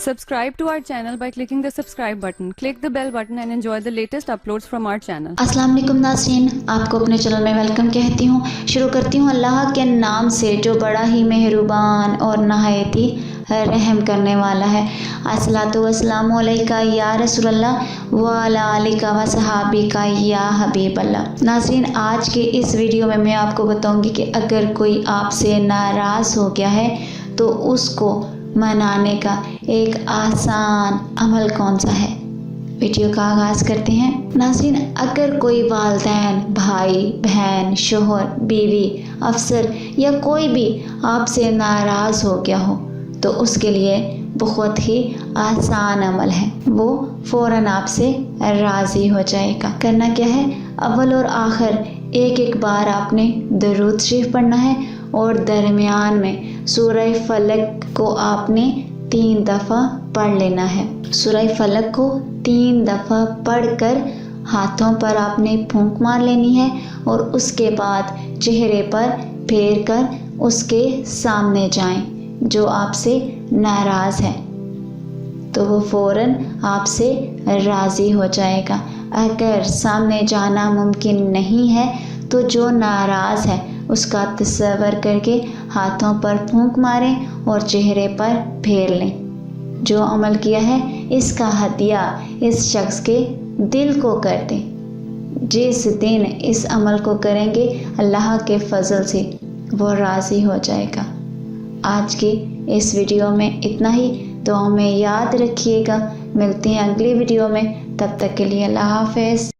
Subscribe to our channel by clicking the subscribe button. Click the bell button and enjoy the latest uploads from our channel. अस्सलाम वालेकुम नाज़रीन, आपको अपने channel में welcome कहती हूँ। शुरू करती हूँ अल्लाह के नाम से जो बड़ा ही मेहरबान और नहायत ही रहम करने वाला है। अस्सलातु वस्सलामु अलैका या रसूलल्लाह व अला आलिका व सहाबिका या हबीबल्लाह। नाज़रीन, आज के इस वीडियो में मैं आपको बताऊंगी कि अगर कोई आपसे नाराज़ हो गया है तो उसको मनाने का एक आसान अमल कौन सा है। वीडियो का आगाज़ करते हैं। नाज़रीन, अगर कोई वालिदैन, भाई बहन, शोहर, बीवी, अफसर या कोई भी आपसे नाराज़ हो गया हो तो उसके लिए बहुत ही आसान अमल है। वो फ़ौरन आपसे राज़ी हो जाएगा। करना क्या है, अव्वल और आखिर एक बार आपने दरूद शरीफ पढ़ना है और दरमियान में सूरह फलक को आपने 3 दफ़ा पढ़ लेना है। सूरह फलक को 3 दफ़ा पढ़कर हाथों पर आपने फूंक मार लेनी है और उसके बाद चेहरे पर फेर कर उसके सामने जाएं जो आपसे नाराज़ है, तो वो फ़ौरन आपसे राज़ी हो जाएगा। अगर सामने जाना मुमकिन नहीं है तो जो नाराज़ है उसका तस्वर करके हाथों पर फूंक मारें और चेहरे पर फेर लें। जो अमल किया है इसका हदिया इस शख्स के दिल को कर दें। जिस दिन इस अमल को करेंगे अल्लाह के फजल से वो राज़ी हो जाएगा। आज की इस वीडियो में इतना ही। दुआ में याद रखिएगा। मिलते हैं अगली वीडियो में, तब तक के लिए अल्लाह हाफ़िज़।